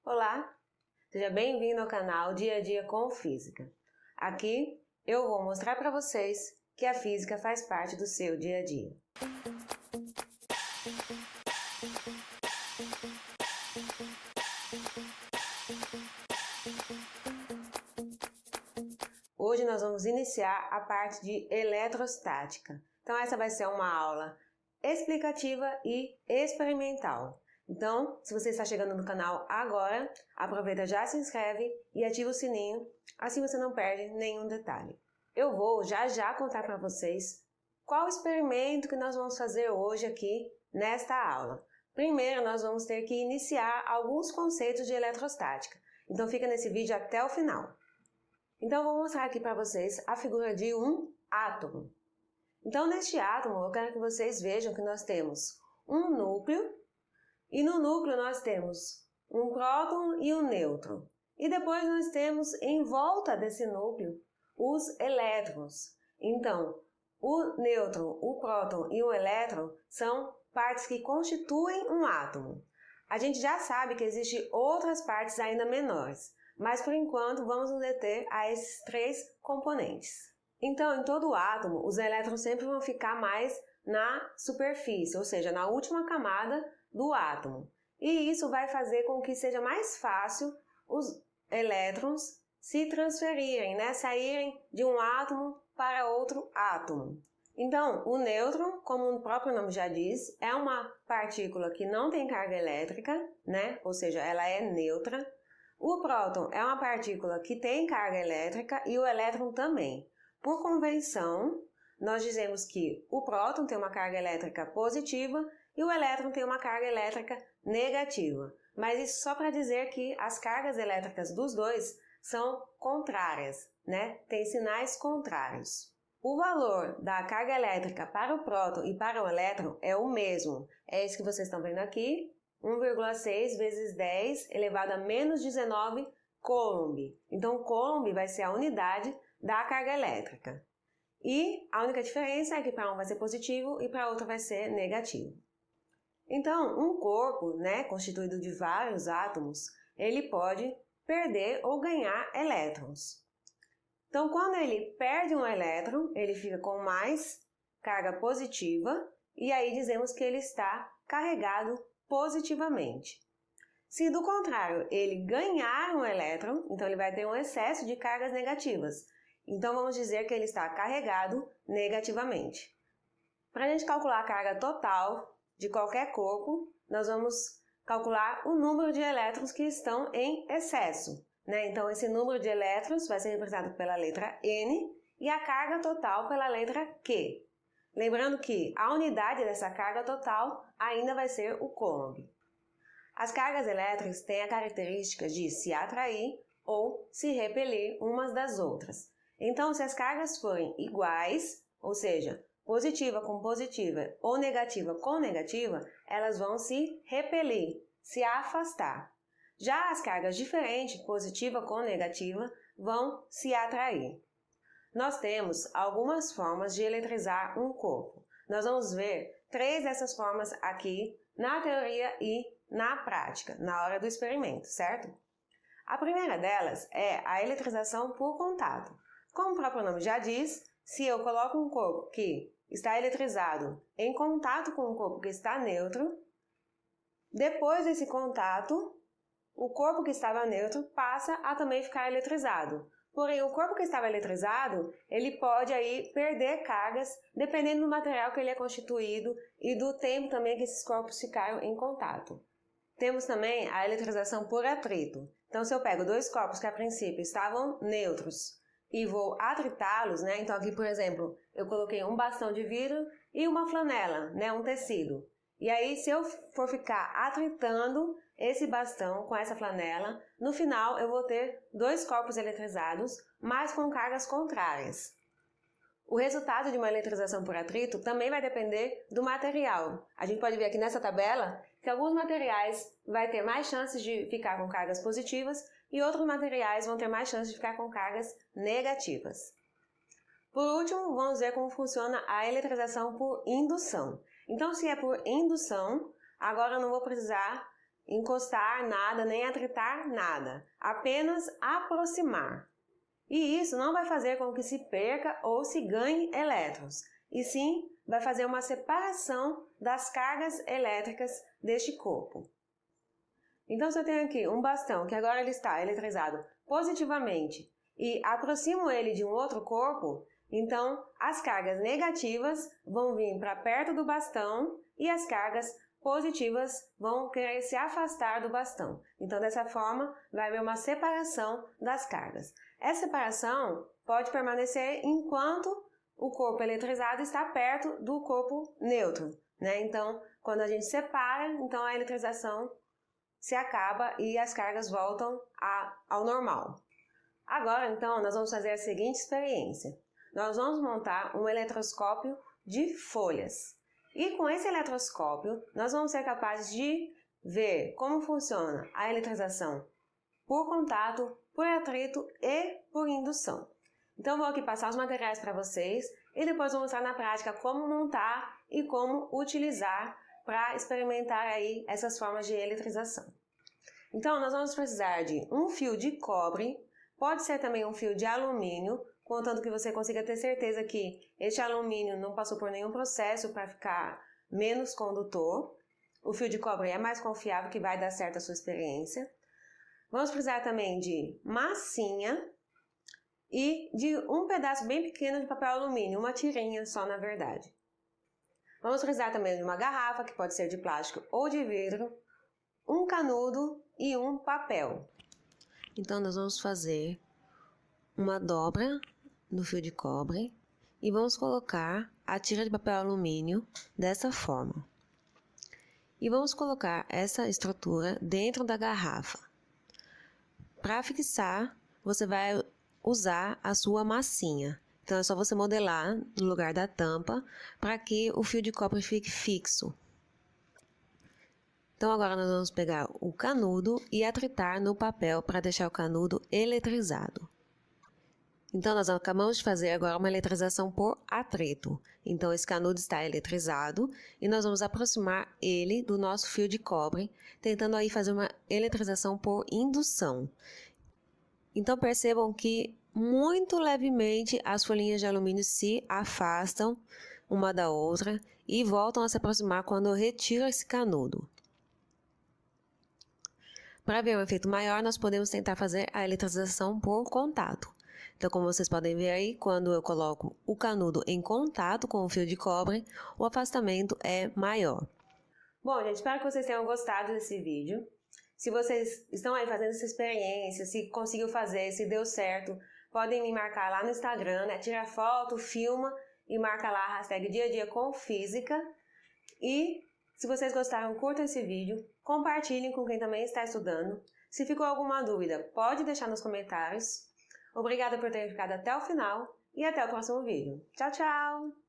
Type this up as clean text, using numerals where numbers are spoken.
Olá, seja bem-vindo ao canal Dia a Dia com Física. Aqui eu vou mostrar para vocês que a física faz parte do seu dia a dia. Hoje nós vamos iniciar a parte de eletrostática. Então essa vai ser uma aula explicativa e experimental. Então, se você está chegando no canal agora, aproveita, já se inscreve e ativa o sininho, assim você não perde nenhum detalhe. Eu vou já contar para vocês qual o experimento que nós vamos fazer hoje aqui nesta aula. Primeiro, nós vamos ter que iniciar alguns conceitos de eletrostática. Então fica nesse vídeo até o final. Então eu vou mostrar aqui para vocês a figura de um átomo. Então neste átomo eu quero que vocês vejam que nós temos um núcleo e no núcleo nós temos um próton e um nêutron. E depois nós temos em volta desse núcleo os elétrons. Então o nêutron, o próton e o elétron são partes que constituem um átomo. A gente já sabe que existem outras partes ainda menores, mas por enquanto vamos nos deter a esses três componentes. Então, em todo átomo, os elétrons sempre vão ficar mais na superfície, ou seja, na última camada do átomo. E isso vai fazer com que seja mais fácil os elétrons se transferirem, saírem de um átomo para outro átomo. Então, o nêutron, como o próprio nome já diz, é uma partícula que não tem carga elétrica, ou seja, ela é neutra. O próton é uma partícula que tem carga elétrica e o elétron também. Por convenção, nós dizemos que o próton tem uma carga elétrica positiva e o elétron tem uma carga elétrica negativa. Mas isso só para dizer que as cargas elétricas dos dois são contrárias, Tem sinais contrários. O valor da carga elétrica para o próton e para o elétron é o mesmo. É isso que vocês estão vendo aqui. 1,6 vezes 10 elevado a menos 19 coulomb. Então, coulomb vai ser a unidade da carga elétrica. E a única diferença é que para um vai ser positivo e para outro vai ser negativo. Então, um corpo, constituído de vários átomos, ele pode perder ou ganhar elétrons. Então, quando ele perde um elétron, ele fica com mais carga positiva e aí dizemos que ele está carregado positivamente. Se do contrário ele ganhar um elétron, então ele vai ter um excesso de cargas negativas. Então vamos dizer que ele está carregado negativamente. Para a gente calcular a carga total de qualquer corpo, nós vamos calcular o número de elétrons que estão em excesso. Então esse número de elétrons vai ser representado pela letra N e a carga total pela letra Q. Lembrando que a unidade dessa carga total ainda vai ser o coulomb. As cargas elétricas têm a característica de se atrair ou se repelir umas das outras. Então, se as cargas forem iguais, ou seja, positiva com positiva ou negativa com negativa, elas vão se repelir, se afastar. Já as cargas diferentes, positiva com negativa, vão se atrair. Nós temos algumas formas de eletrizar um corpo. Nós vamos ver 3 dessas formas aqui na teoria e na prática, na hora do experimento, certo? A primeira delas é a eletrização por contato. Como o próprio nome já diz, se eu coloco um corpo que está eletrizado em contato com um corpo que está neutro, depois desse contato, o corpo que estava neutro passa a também ficar eletrizado. Porém, o corpo que estava eletrizado, ele pode aí perder cargas, dependendo do material que ele é constituído e do tempo também que esses corpos ficaram em contato. Temos também a eletrização por atrito. Então, se eu pego 2 corpos que a princípio estavam neutros e vou atritá-los, então aqui, por exemplo, eu coloquei um bastão de vidro e uma flanela, um tecido. E aí, se eu for ficar atritando esse bastão com essa flanela, no final eu vou ter 2 corpos eletrizados, mas com cargas contrárias. O resultado de uma eletrização por atrito também vai depender do material. A gente pode ver aqui nessa tabela que alguns materiais vão ter mais chances de ficar com cargas positivas e outros materiais vão ter mais chances de ficar com cargas negativas. Por último, vamos ver como funciona a eletrização por indução. Então, se é por indução, agora eu não vou precisar encostar nada, nem atritar nada, apenas aproximar. E isso não vai fazer com que se perca ou se ganhe elétrons, e sim vai fazer uma separação das cargas elétricas deste corpo. Então, se eu tenho aqui um bastão que agora ele está eletrizado positivamente e aproximo ele de um outro corpo, então as cargas negativas vão vir para perto do bastão e as cargas positivas vão querer se afastar do bastão. Então, dessa forma, vai haver uma separação das cargas. Essa separação pode permanecer enquanto o corpo eletrizado está perto do corpo neutro, né? Então, quando a gente separa, então a eletrização se acaba e as cargas voltam ao normal. Agora, então, nós vamos fazer a seguinte experiência. Nós vamos montar um eletroscópio de folhas. E com esse eletroscópio, nós vamos ser capazes de ver como funciona a eletrização por contato, por atrito e por indução. Então, vou aqui passar os materiais para vocês e depois vou mostrar na prática como montar e como utilizar para experimentar aí essas formas de eletrização. Então, nós vamos precisar de um fio de cobre, pode ser também um fio de alumínio, contanto que você consiga ter certeza que este alumínio não passou por nenhum processo para ficar menos condutor. O fio de cobre é mais confiável, que vai dar certo a sua experiência. Vamos precisar também de massinha e de um pedaço bem pequeno de papel alumínio, uma tirinha só na verdade. Vamos precisar também de uma garrafa, que pode ser de plástico ou de vidro, um canudo e um papel. Então, nós vamos fazer uma dobra no fio de cobre e vamos colocar a tira de papel alumínio dessa forma. E vamos colocar essa estrutura dentro da garrafa. Para fixar, você vai usar a sua massinha. Então, é só você modelar no lugar da tampa para que o fio de cobre fique fixo. Então, agora nós vamos pegar o canudo e atritar no papel para deixar o canudo eletrizado. Então, nós acabamos de fazer agora uma eletrização por atrito. Então, esse canudo está eletrizado e nós vamos aproximar ele do nosso fio de cobre, tentando aí fazer uma eletrização por indução. Então, percebam que muito levemente as folhinhas de alumínio se afastam uma da outra e voltam a se aproximar quando eu retiro esse canudo. Para ver um efeito maior, nós podemos tentar fazer a eletrização por contato. Então, como vocês podem ver aí, quando eu coloco o canudo em contato com o fio de cobre, o afastamento é maior. Bom, gente, espero que vocês tenham gostado desse vídeo. Se vocês estão aí fazendo essa experiência, se conseguiu fazer, se deu certo, podem me marcar lá no Instagram, né? Tira foto, filma e marca lá a hashtag Dia a Dia com Física. E se vocês gostaram, curtam esse vídeo, compartilhem com quem também está estudando. Se ficou alguma dúvida, pode deixar nos comentários. Obrigada por terem ficado até o final e até o próximo vídeo. Tchau, tchau!